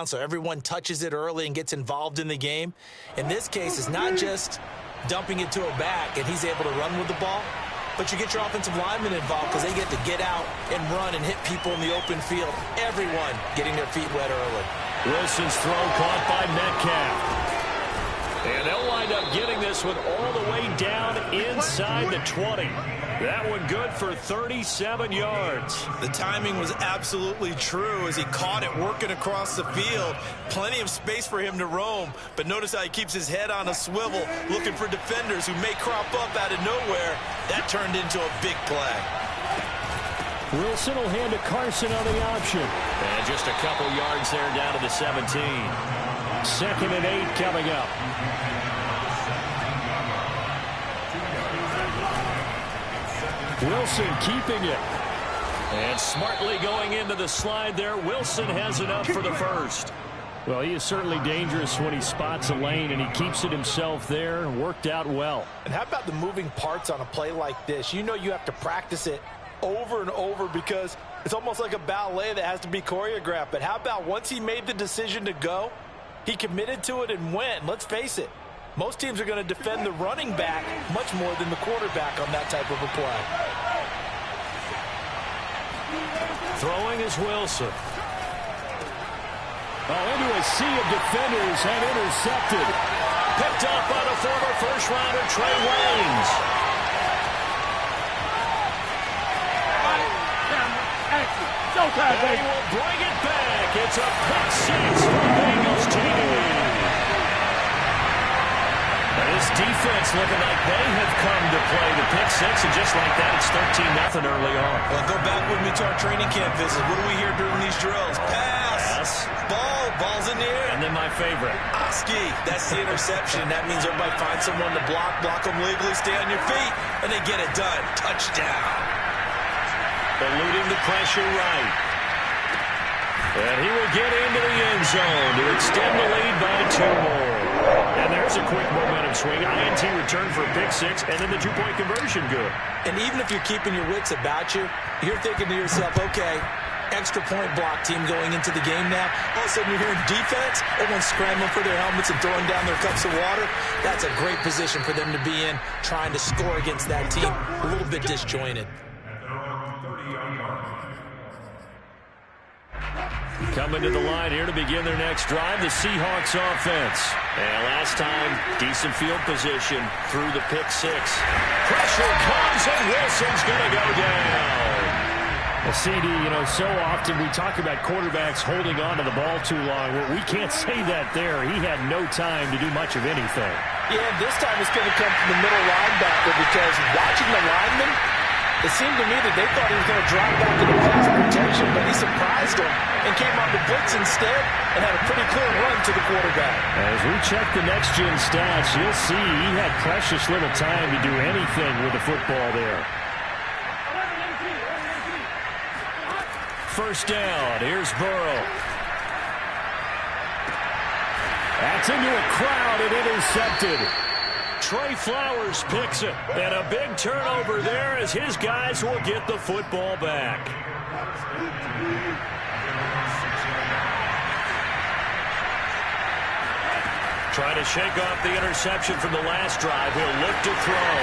so everyone touches it early and gets involved in the game. In this case, it's not just dumping it to a back and he's able to run with the ball, but you get your offensive linemen involved because they get to get out and run and hit people in the open field. Everyone getting their feet wet early. Wilson's throw caught by Metcalf. And they'll wind up getting this one all the way down inside the 20. That one good for 37 yards. The timing was absolutely true as he caught it working across the field. Plenty of space for him to roam, but notice how he keeps his head on a swivel looking for defenders who may crop up out of nowhere. That turned into a big play. Wilson will hand to Carson on the option. And just a couple yards there down to the 17. 2nd and 8 coming up. Wilson keeping it. And smartly going into the slide there. Wilson has it up for the first. Well, he is certainly dangerous when he spots a lane, and he keeps it himself there. Worked out well. And how about the moving parts on a play like this? You know you have to practice it over and over because it's almost like a ballet that has to be choreographed. But how about once he made the decision to go, he committed to it and went. Let's face it, most teams are going to defend the running back much more than the quarterback on that type of a play. Throwing is Wilson. Into a sea of defenders and intercepted. Picked up by the former first-rounder Trey Waynes. And he will bring it back. It's a pick six for Bengals TV. This defense looking like they have come to play the pick six, and just like that, it's 13-0 early on. Well, go back with me to our training camp visit. What do we hear during these drills? Pass. Ball's in the air. And then my favorite. Oski, that's the interception. That means everybody finds someone to block them legally, stay on your feet, and they get it done. Touchdown. Eluding the pressure right. And he will get into the end zone to extend the lead by 2 more. And there's a quick momentum swing. INT return for a pick six, and then the 2-point conversion good. And even if you're keeping your wits about you, you're thinking to yourself, okay, extra point block team going into the game now. All of a sudden you're hearing defense, everyone's scrambling for their helmets and throwing down their cups of water. That's a great position for them to be in, trying to score against that team. A little bit disjointed. Coming to the line here to begin their next drive, the Seahawks offense. And last time, decent field position through the pick six. Pressure comes, and Wilson's going to go down. Well, CD, so often we talk about quarterbacks holding on to the ball too long. Well, we can't say that there. He had no time to do much of anything. Yeah, this time it's going to come from the middle linebacker because watching the lineman, it seemed to me that they thought he was going to drive back into pass protection, but he surprised him and came on the blitz instead and had a pretty clear run to the quarterback. As we check the next-gen stats, you'll see he had precious little time to do anything with the football there. First down, here's Burrow. That's into a crowd and intercepted. Trey Flowers picks it, and a big turnover there as his guys will get the football back. Trying to shake off the interception from the last drive. He'll look to throw.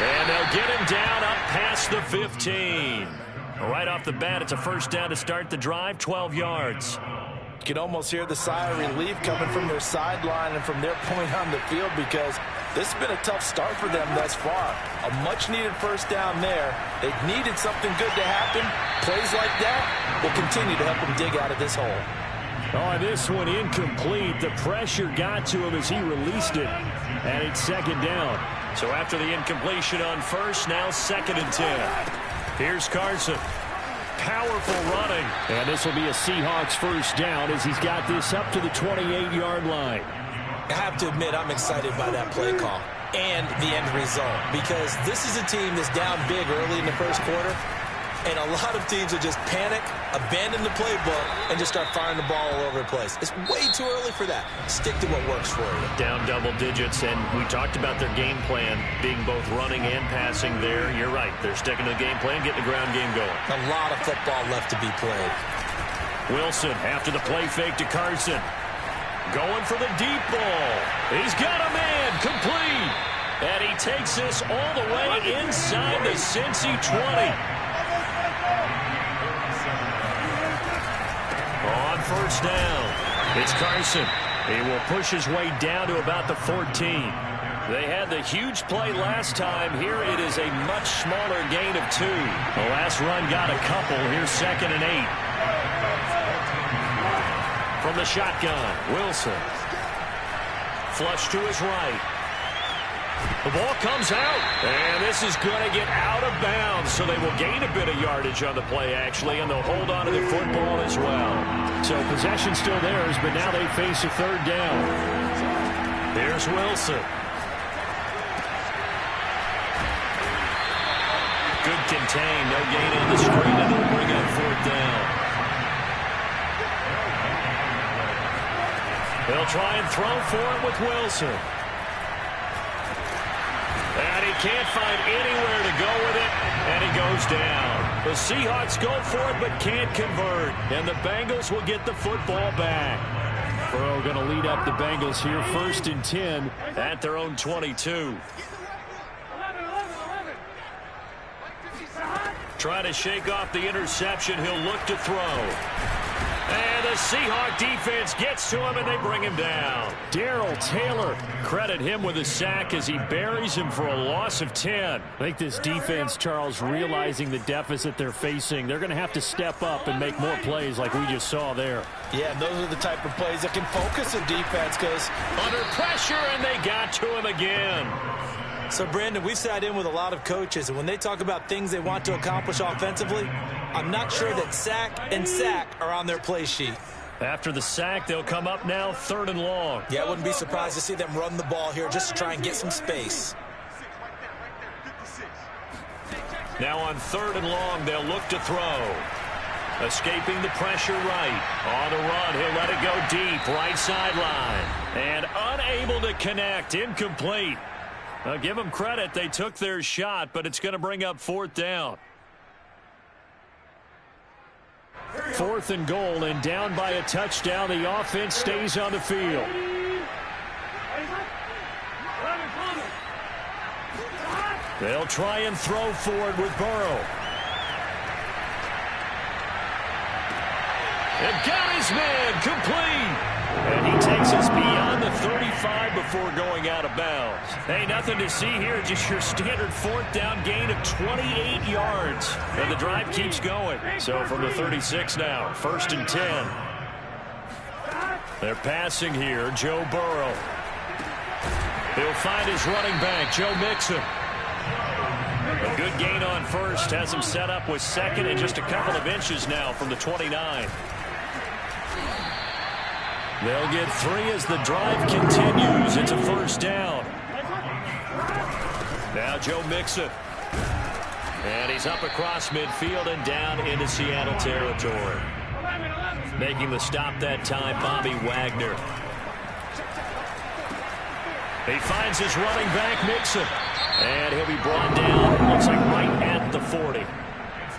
And they'll get him down up past the 15. Right off the bat, it's a first down to start the drive, 12 yards. You can almost hear the sigh of relief coming from their sideline and from their point on the field because this has been a tough start for them thus far. A much-needed first down there. They needed something good to happen. Plays like that will continue to help them dig out of this hole. Oh, this one incomplete. The pressure got to him as he released it. And it's second down. So after the incompletion on first, now 2nd and 10. Here's Carson. Powerful running. And this will be a Seahawks first down as he's got this up to the 28-yard line. I have to admit, I'm excited by that play call and the end result because this is a team that's down big early in the first quarter, and a lot of teams will just panic, abandon the playbook, and just start firing the ball all over the place. It's way too early for that. Stick to what works for you. Down double digits, and we talked about their game plan being both running and passing there. You're right. They're sticking to the game plan, getting the ground game going. A lot of football left to be played. Wilson after the play fake to Carson. Going for the deep ball. He's got a man. Complete. And he takes this all the way inside the Cincy 20. On first down, it's Carson. He will push his way down to about the 14. They had the huge play last time. Here it is a much smaller gain of 2. The last run got a couple. Here's 2nd and 8. From the shotgun, Wilson. Flush to his right. The ball comes out, and this is going to get out of bounds, so they will gain a bit of yardage on the play, actually, and they'll hold on to the football as well. So possession still theirs, but now they face a 3rd down. Here's Wilson. Good contain, no gain on the screen, and they'll bring up 4th down. They'll try and throw for it with Wilson. And he can't find anywhere to go with it, and he goes down. The Seahawks go for it but can't convert, and the Bengals will get the football back. Burrow going to lead up the Bengals here, 1st and 10 at their own 22. Trying to shake off the interception. He'll look to throw. And the Seahawk defense gets to him, and they bring him down. Darrell Taylor, credit him with a sack as he buries him for a loss of 10. I think this defense, Charles, realizing the deficit they're facing, they're going to have to step up and make more plays like we just saw there. Yeah, those are the type of plays that can focus a defense because under pressure, and they got to him again. So, Brandon, we sat in with a lot of coaches, and when they talk about things they want to accomplish offensively, I'm not sure that sack and sack are on their play sheet. After the sack, they'll come up now 3rd and long. Yeah, I wouldn't be surprised to see them run the ball here just to try and get some space. Now on 3rd and long, they'll look to throw. Escaping the pressure right. On the run, he'll let it go deep, right sideline. And unable to connect, incomplete. I'll give them credit. They took their shot, but it's going to bring up 4th down. 4th and goal, and down by a touchdown. The offense stays on the field. They'll try and throw forward with Burrow. And got his man, complete. And he takes us beyond the 35 before going out of bounds. Hey, nothing to see here, just your standard 4th down gain of 28 yards. And the drive keeps going. So from the 36 now, 1st and 10. They're passing here, Joe Burrow. He'll find his running back, Joe Mixon. A good gain on 1st, has him set up with 2nd and just a couple of inches now from the 29. They'll get 3 as the drive continues. It's a 1st down. Now Joe Mixon. And he's up across midfield and down into Seattle territory. Making the stop that time, Bobby Wagner. He finds his running back, Mixon. And he'll be brought down, looks like right at the 40.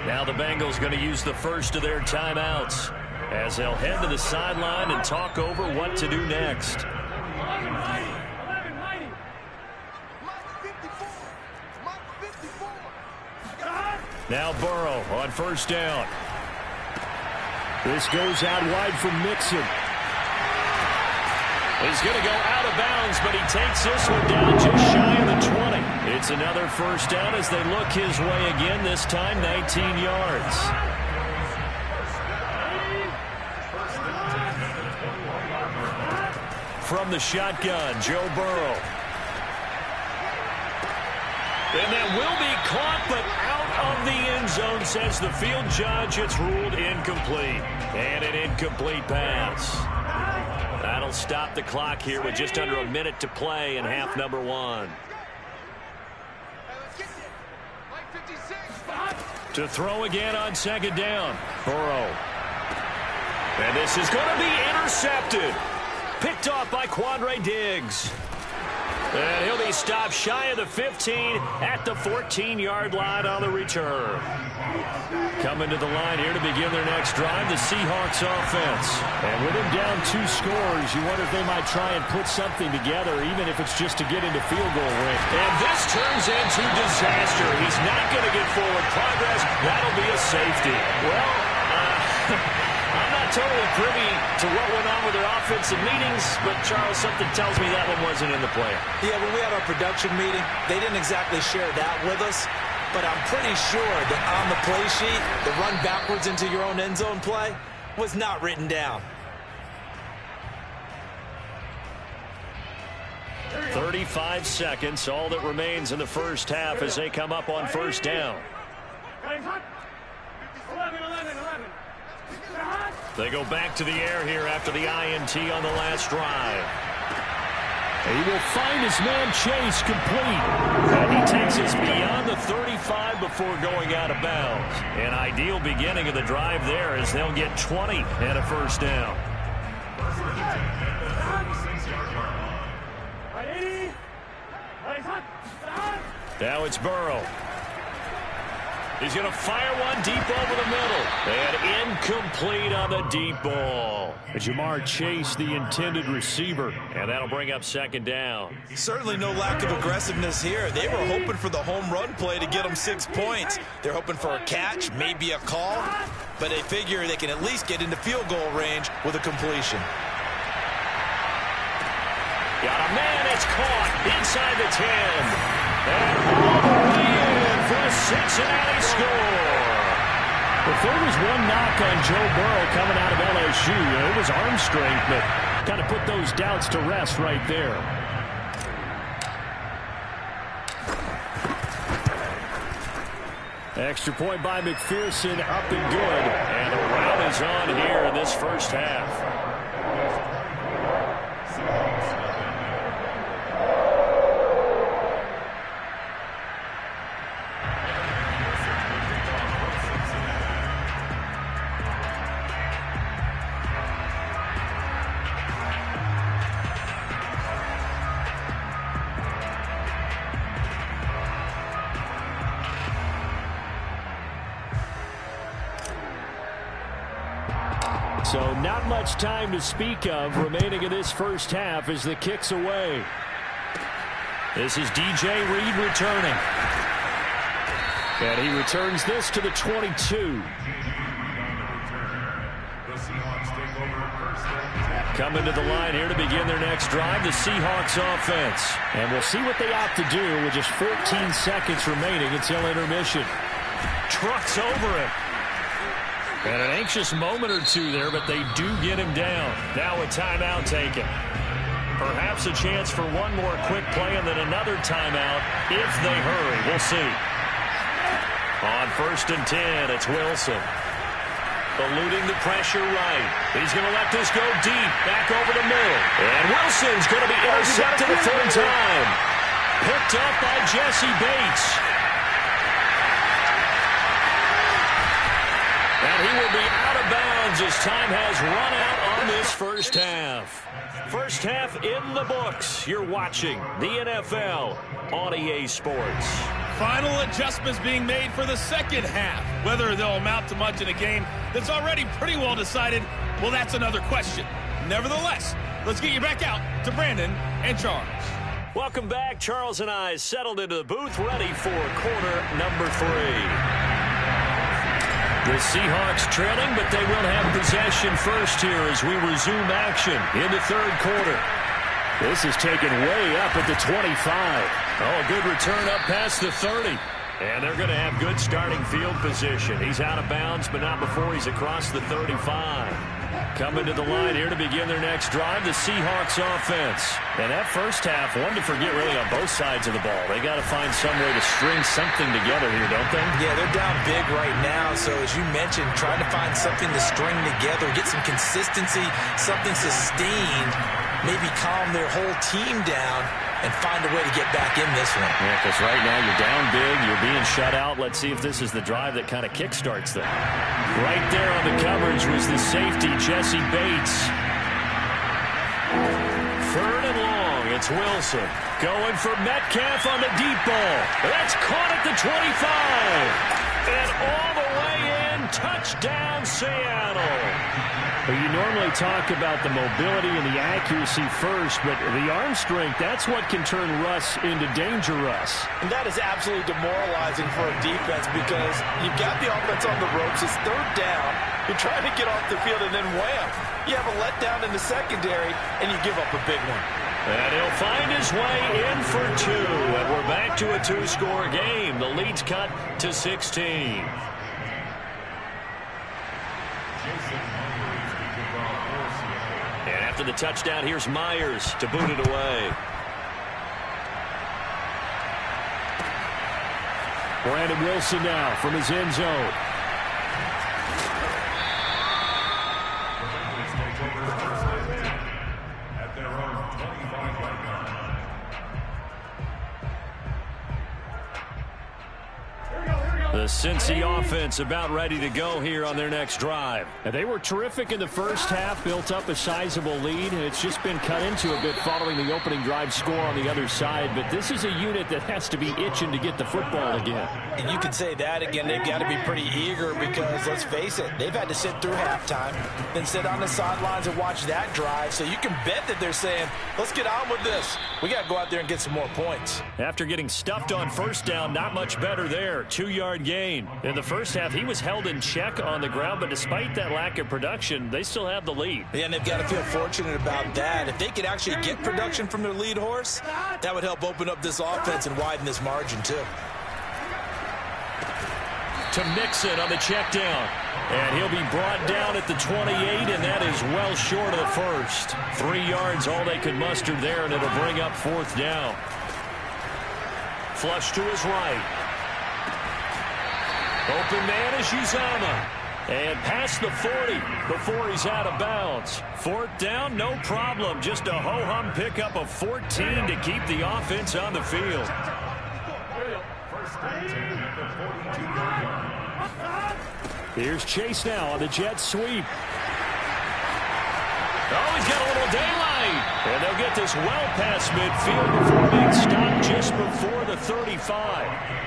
Now the Bengals going to use the first of their timeouts as they'll head to the sideline and talk over what to do next. Now Burrow on 1st down. This goes out wide from Mixon. He's going to go out of bounds, but he takes this one down just shy of the 20. It's another 1st down as they look his way again, this time 19 yards. From the shotgun, Joe Burrow. And that will be caught, but out of the end zone, says the field judge. It's ruled incomplete. And an incomplete pass. That'll stop the clock here with just under a minute to play in half number 1. To throw again on 2nd down. Burrow. And this is going to be intercepted. Picked off by Quandre Diggs. And he'll be stopped shy of the 15 at the 14-yard line on the return. Coming to the line here to begin their next drive, the Seahawks offense. And with him down 2 scores, you wonder if they might try and put something together, even if it's just to get into field goal range. And this turns into disaster. He's not going to get forward progress. That'll be a safety. Well, I'm not totally privy to what went on with their offensive meetings, but, Charles, something tells me that one wasn't in the plan. Yeah, when we had our production meeting, they didn't exactly share that with us. But I'm pretty sure that on the play sheet, the run backwards into your own end zone play was not written down. 35 seconds, all that remains in the first half as they come up on first down. They go back to the air here after the INT on the last drive. He will find his man Chase complete. And he takes us beyond the 35 before going out of bounds. An ideal beginning of the drive there as they'll get 20 and a first down. Now it's Burrow. He's going to fire one deep over the middle. And incomplete on the deep ball. Jamar Chase, the intended receiver. And that'll bring up second down. Certainly no lack of aggressiveness here. They were hoping for the home run play to get them 6 points. They're hoping for a catch, maybe a call. But they figure they can at least get into field goal range with a completion. Got a man, it's caught inside the 10. And all the way in for a Cincinnati score. If there was one knock on Joe Burrow coming out of LSU, it was arm strength, but kind of put those doubts to rest right there. Extra point by McPherson, up and good. And the rout is on here in this first half. So not much time to speak of remaining in this first half as the kick's away. This is DJ Reed returning. And he returns this to the 22. Coming to the line here to begin their next drive, the Seahawks offense. And we'll see what they opt to do with just 14 seconds remaining until intermission. Trucks over him. And an anxious moment or two there, but they do get him down. Now a timeout taken. Perhaps a chance for one more quick play and then another timeout if they hurry. We'll see. On 1st and 10, it's Wilson. Eluding the pressure right. He's going to let this go deep, back over the middle. And Wilson's going to be intercepted a third time. Picked up by Jesse Bates. And he will be out of bounds as time has run out on this first half. First half in the books. You're watching the NFL on EA Sports. Final adjustments being made for the second half. Whether they'll amount to much in a game that's already pretty well decided, well, that's another question. Nevertheless, let's get you back out to Brandon and Charles. Welcome back. Charles and I settled into the booth, ready for quarter number 3. The Seahawks trailing, but they will have possession first here as we resume action in the third quarter. This is taken way up at the 25. Oh, a good return up past the 30. And they're going to have good starting field position. He's out of bounds, but not before he's across the 35. Coming to the line here to begin their next drive, the Seahawks offense. And that first half, one to forget really on both sides of the ball. They got to find some way to string something together here, don't they? Yeah, they're down big right now. So as you mentioned, trying to find something to string together, get some consistency, something sustained, maybe calm their whole team down and find a way to get back in this one. Yeah, because right now you're down big, you're being shut out. Let's see if this is the drive that kind of kickstarts them. Right there on the coverage was the safety, Jesse Bates. 3rd and long, it's Wilson. Going for Metcalf on the deep ball. That's caught at the 25. And all the way in, touchdown Seattle. Well, you normally talk about the mobility and the accuracy first, but the arm strength, that's what can turn Russ into danger Russ. And that is absolutely demoralizing for a defense because you've got the offense on the ropes. It's third down. You're trying to get off the field, and then wham, you have a letdown in the secondary, and you give up a big one. And he'll find his way in for 2. And we're back to a 2-score game. The lead's cut to 16. And after the touchdown, here's Myers to boot it away. Brandon Wilson now from his end zone. The Cincy offense about ready to go here on their next drive. And they were terrific in the first half, built up a sizable lead, and it's just been cut into a bit following the opening drive score on the other side. But this is a unit that has to be itching to get the football again. And you can say that again. They've got to be pretty eager because, let's face it, they've had to sit through halftime, then sit on the sidelines and watch that drive. So you can bet that they're saying, let's get on with this. We got to go out there and get some more points. After getting stuffed on first down, not much better there. 2-yard gain. In the first half, he was held in check on the ground, but despite that lack of production, they still have the lead. Yeah, and they've got to feel fortunate about that. If they could actually get production from their lead horse, that would help open up this offense and widen this margin, too. To Mixon on the check down. And he'll be brought down at the 28, and that is well short of the first. 3 yards, all they could muster there, and it'll bring up 4th down. Flush to his right. Open man is Uzama. And past the 40 before he's out of bounds. 4th down, no problem. Just a ho-hum pickup of 14 to keep the offense on the field. Here's Chase now on the jet sweep. Oh, he's got a little daylight. And they'll get this well past midfield before being stopped just before the 35.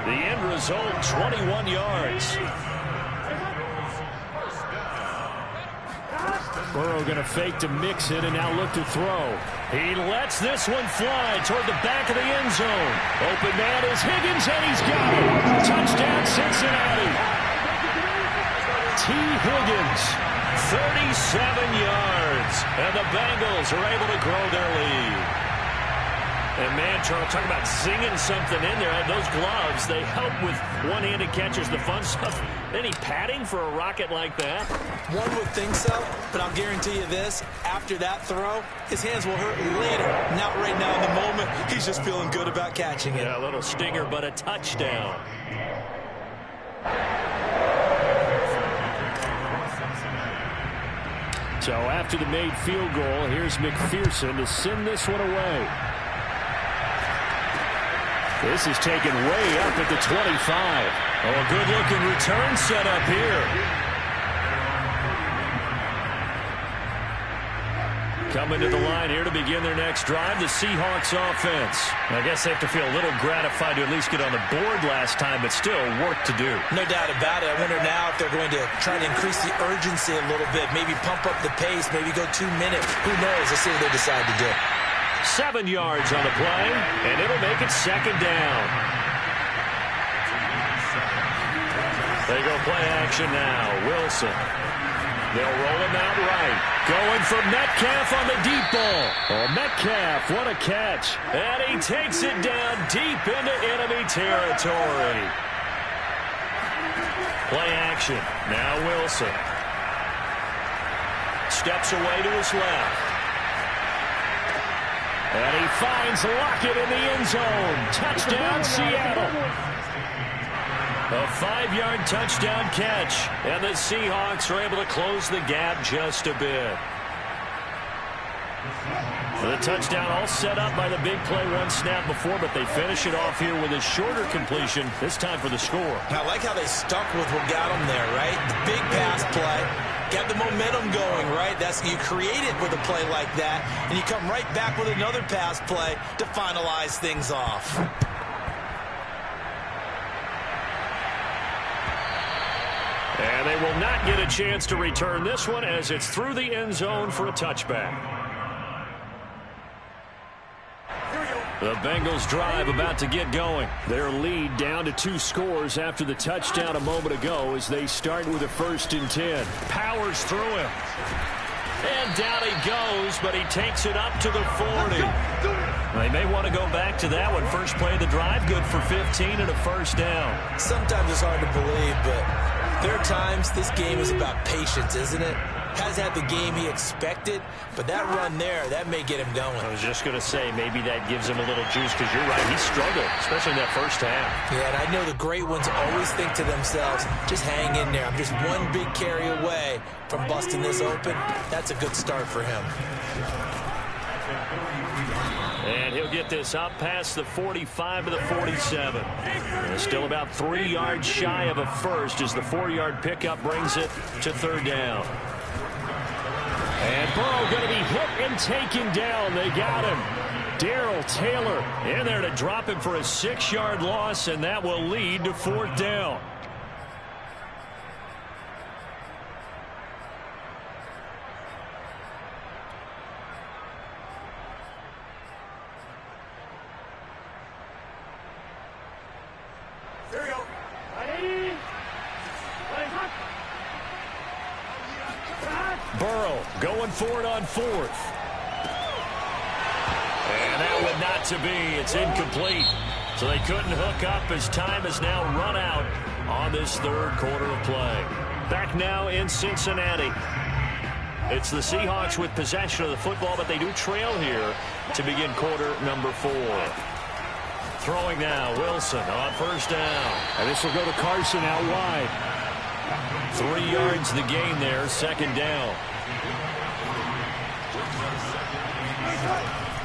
The end result, 21 yards. Burrow going to fake to Mixon and now look to throw. He lets this one fly toward the back of the end zone. Open man is Higgins, and he's got it. Touchdown, Cincinnati. T. Higgins. 37 yards. And the Bengals are able to grow their lead. And, man, Charles, talking about singing something in there. Those gloves, they help with one-handed catches, the fun stuff. Any padding for a rocket like that? One would think so, but I'll guarantee you this. After that throw, his hands will hurt later. Not right now in the moment. He's just feeling good about catching it. Yeah, a little stinger, but a touchdown. So after the made field goal, here's McPherson to send this one away. This is taken way up at the 25. Oh, a good-looking return set up here. Coming to the line here to begin their next drive, the Seahawks offense. I guess they have to feel a little gratified to at least get on the board last time, but still work to do. No doubt about it. I wonder now if they're going to try to increase the urgency a little bit, maybe pump up the pace, maybe go 2 minutes. Who knows? Let's see what they decide to do. 7 yards on the play, and it'll make it 2nd down. They go play action now. Wilson. They'll roll him out right. Going for Metcalf on the deep ball. Oh, Metcalf, what a catch. And he takes it down deep into enemy territory. Play action. Now Wilson. Steps away to his left. And he finds Lockett in the end zone. Touchdown, Seattle. A 5-yard touchdown catch. And the Seahawks are able to close the gap just a bit. The touchdown all set up by the big play one snap before, but they finish it off here with a shorter completion, this time for the score. I like how they stuck with what got them there, right? The big pass play. Get the momentum going, right? You create it with a play like that, and you come right back with another pass play to finalize things off. And they will not get a chance to return this one as it's through the end zone for a touchback. The Bengals drive about to get going. Their lead down to 2 scores after the touchdown a moment ago as they start with a 1st and 10. Powers through him. And down he goes, but he takes it up to the 40. They may want to go back to that one. First play of the drive, good for 15 and a 1st down. Sometimes it's hard to believe, but there are times this game is about patience, isn't it? Hasn't had the game he expected, but that run there, that may get him going. I was just going to say, maybe that gives him a little juice, because you're right, he struggled, especially in that first half. Yeah, and I know the great ones always think to themselves, just hang in there. I'm just one big carry away from busting this open. That's a good start for him. And he'll get this up past the 45 to the 47. And still about 3 yards shy of a first as the 4-yard pickup brings it to 3rd down. And Burrow going to be hit and taken down. They got him. Darrell Taylor in there to drop him for a 6-yard loss, and that will lead to 4th down. Burrow going for it on 4th. And that would not to be. It's incomplete. So they couldn't hook up as time has now run out on this 3rd quarter of play. Back now in Cincinnati. It's the Seahawks with possession of the football, but they do trail here to begin quarter number 4. Throwing now, Wilson on 1st down. And this will go to Carson out wide. 3 yards the gain there, 2nd down.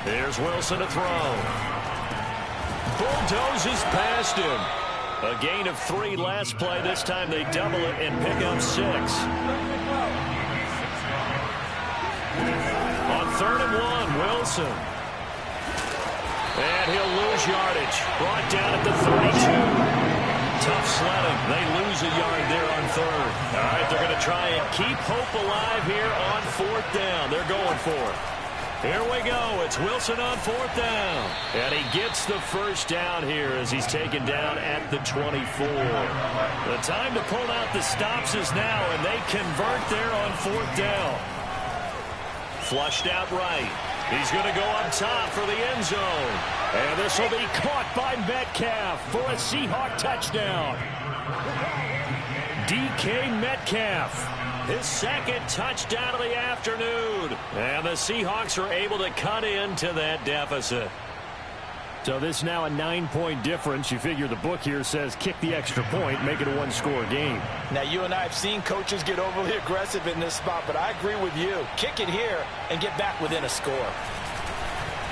Here's Wilson to throw. Bulldozes past him. A gain of 3 last play. This time they double it and pick up 6. On 3rd and 1, Wilson. And he'll lose yardage. Brought down at the 32. Tough sledding. They lose a yard there on 3rd. All right, they're going to try and keep hope alive here on 4th down. They're going for it. Here we go. It's Wilson on 4th down. And he gets the 1st down here as he's taken down at the 24. The time to pull out the stops is now, and they convert there on 4th down. Flushed out right. He's going to go up top for the end zone. And this will be caught by Metcalf for a Seahawk touchdown. DK Metcalf, his 2nd touchdown of the afternoon. And the Seahawks are able to cut into that deficit. So this now a 9-point difference. You figure the book here says kick the extra point, make it a 1-score game. Now, you and I have seen coaches get overly aggressive in this spot, but I agree with you. Kick it here and get back within a score.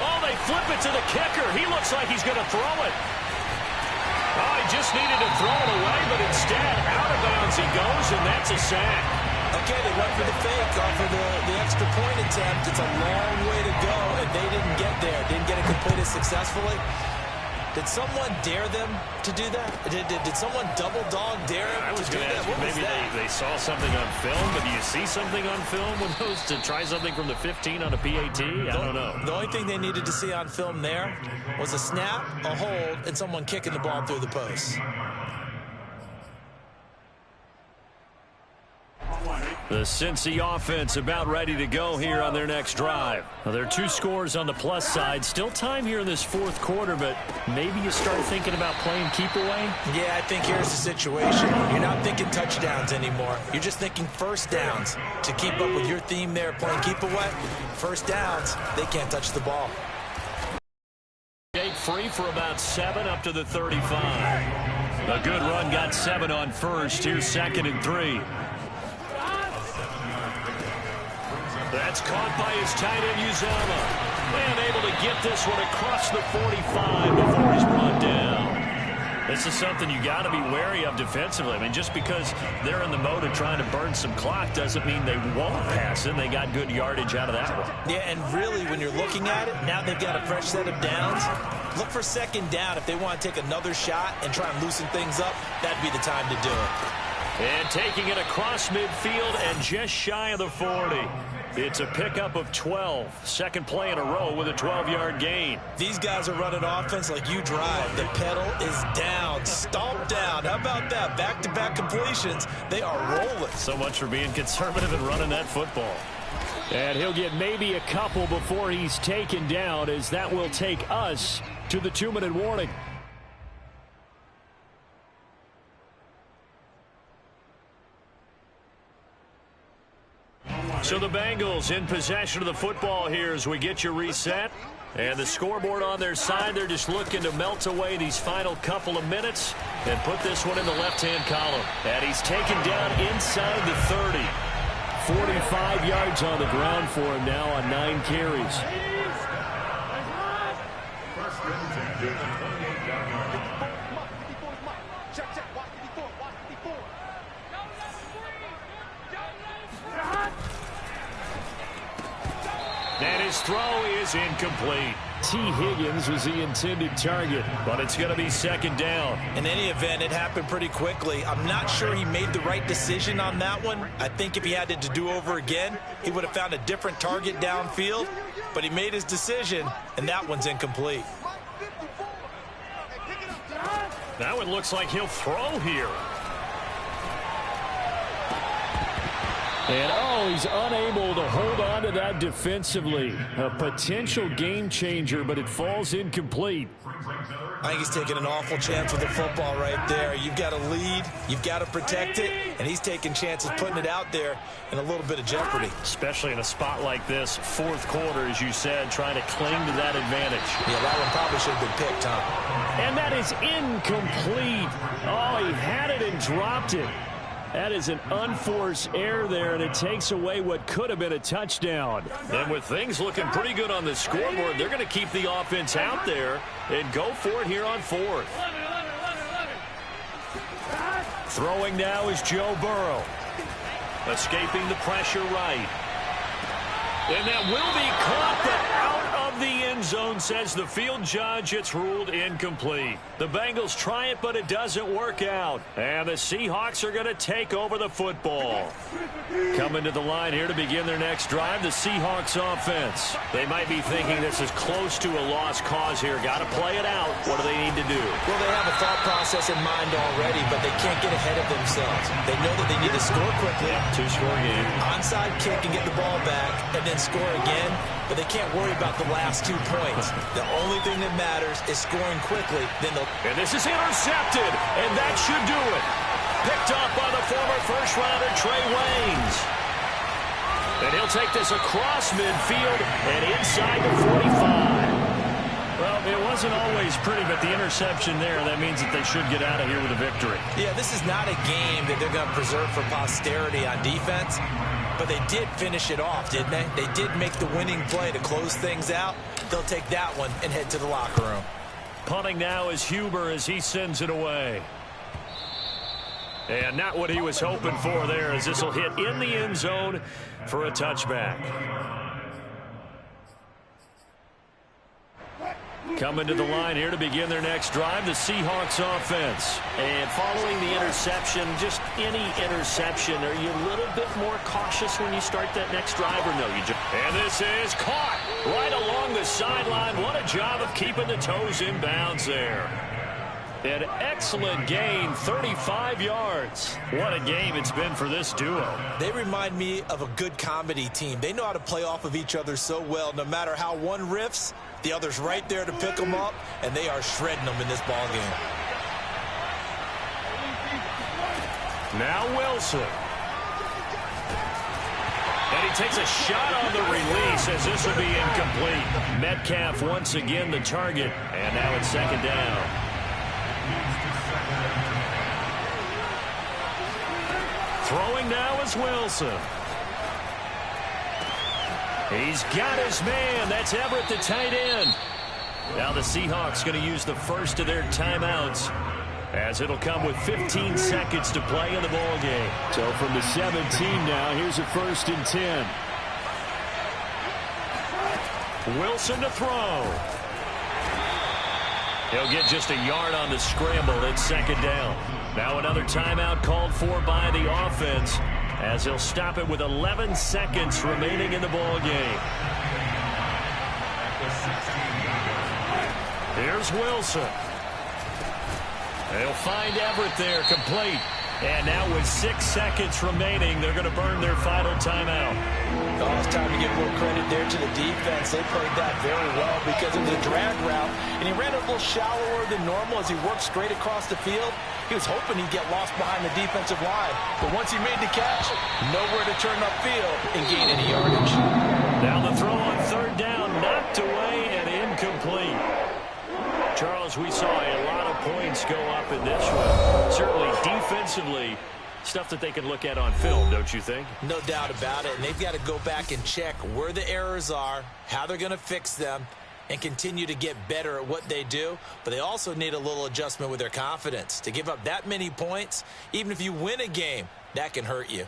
Oh, they flip it to the kicker. He looks like he's going to throw it. Oh, he just needed to throw it away, but instead, out of bounds he goes, and that's a sack. Okay, they went for the fake off of the extra point attempt. It's a long way to go, and they didn't get there. Didn't get it completed successfully. Did someone dare them to do that? Did someone double dog dare them I was to do going to that? ask you, maybe they saw something on film, but do you see something on film with those to try something from the 15 on a PAT? I don't know. The only thing they needed to see on film there was a snap, a hold, and someone kicking the ball through the post. The Cincy offense about ready to go here on their next drive. Now, there are 2 scores on the plus side. Still time here in this 4th quarter, but maybe you start thinking about playing keep away? Yeah, I think here's the situation. You're not thinking touchdowns anymore. You're just thinking 1st downs. To keep up with your theme there, playing keep away, 1st downs, they can't touch the ball. Free for about 7 up to the 35. A good run got 7 on 1st. Here's 2nd and 3. That's caught by his tight end, Uzama. And able to get this one across the 45 before he's brought down. This is something you got to be wary of defensively. I mean, just because they're in the mode of trying to burn some clock doesn't mean they won't pass it. They got good yardage out of that one. Yeah, and really, when you're looking at it, now they've got a fresh set of downs. Look for second down if they want to take another shot and try and loosen things up. That'd be the time to do it. And taking it across midfield and just shy of the 40. It's a pickup of 12. Second play in a row with a 12-yard gain. These guys are running offense like you drive. The pedal is down, stomped down. How about that? Back-to-back completions. They are rolling. So much for being conservative and running that football. And he'll get maybe a couple before he's taken down, as that will take us to the 2-minute warning. So the Bengals in possession of the football here as we get you reset. And the scoreboard on their side, they're just looking to melt away these final couple of minutes and put this one in the left-hand column. And he's taken down inside the 30. 45 yards on the ground for him now on 9 carries. And his throw is incomplete. T. Higgins was the intended target. But it's going to be second down. In any event, it happened pretty quickly. I'm not sure he made the right decision on that one. I think if he had it to do over again, he would have found a different target downfield. But he made his decision, and that one's incomplete. That one looks like he'll throw here. And, oh, he's unable to hold on to that defensively. A potential game changer, but it falls incomplete. I think he's taking an awful chance with the football right there. You've got to lead, you've got to protect it, and he's taking chances putting it out there in a little bit of jeopardy. Especially in a spot like this, fourth quarter, as you said, trying to cling to that advantage. Yeah, that one probably should have been picked, Tom. And that is incomplete. Oh, he had it and dropped it. That is an unforced error there, and it takes away what could have been a touchdown. And with things looking pretty good on the scoreboard, they're going to keep the offense out there and go for it here on fourth. Throwing now is Joe Burrow. Escaping the pressure right. And that will be caught, but out of the end zone, says the field judge. It's ruled incomplete. The Bengals try it, but it doesn't work out. And the Seahawks are going to take over the football. Coming to the line here to begin their next drive, the Seahawks offense. They might be thinking this is close to a lost cause here. Got to play it out. What do they need to do? Well, they have a thought process in mind already, but they can't get ahead of themselves. They know that they need to score quickly. Two-score game. Onside kick and get the ball back, and then score again, but they can't worry about the last 2 points. The only thing that matters is scoring quickly. And this is intercepted, and that should do it. Picked up by the former first-rounder Trey Waynes. And he'll take this across midfield and inside the 45. Well, it wasn't always pretty, but the interception there, that means that they should get out of here with a victory. Yeah, this is not a game that they're going to preserve for posterity on defense. But they did finish it off, didn't they? They did make the winning play to close things out. They'll take that one and head to the locker room. Punting now is Huber as he sends it away. And not what he was hoping for there, as this will hit in the end zone for a touchback. Coming to the line here to begin their next drive, the Seahawks offense. And following the interception, just any interception, are you a little bit more cautious when you start that next drive, or no? And this is caught right along the sideline. What a job of keeping the toes in bounds there. An excellent gain, 35 yards. What a game it's been for this duo. They remind me of a good comedy team. They know how to play off of each other so well. No matter how one riffs, the other's right there to pick them up, and they are shredding them in this ball game. Now Wilson. And he takes a shot on the release as this will be incomplete. Metcalf once again the target, and now it's second down. Throwing now is Wilson. He's got his man. That's Everett, the tight end. Now the Seahawks going to use the first of their timeouts as it'll come with 15 seconds to play in the ball game. So from the 17 now, here's a 1st and 10. Wilson to throw. He'll get just a yard on the scramble. It's 2nd down. Now another timeout called for by the offense, as he'll stop it with 11 seconds remaining in the ball game. Here's Wilson. They'll find Everett there, complete. And now with 6 seconds remaining, they're going to burn their final timeout. Oh, it's time to give a little credit there to the defense. They played that very well because of the drag route. And he ran a little shallower than normal as he worked straight across the field. He was hoping he'd get lost behind the defensive line. But once he made the catch, nowhere to turn upfield and gain any yardage. Now the throw on 3rd down, knocked away and incomplete. Charles, we saw a lot of points go up in this one. Certainly defensively, stuff that they can look at on film, don't you think? No doubt about it. And they've got to go back and check where the errors are, how they're going to fix them, and continue to get better at what they do. But they also need a little adjustment with their confidence. To give up that many points, even if you win a game, that can hurt you.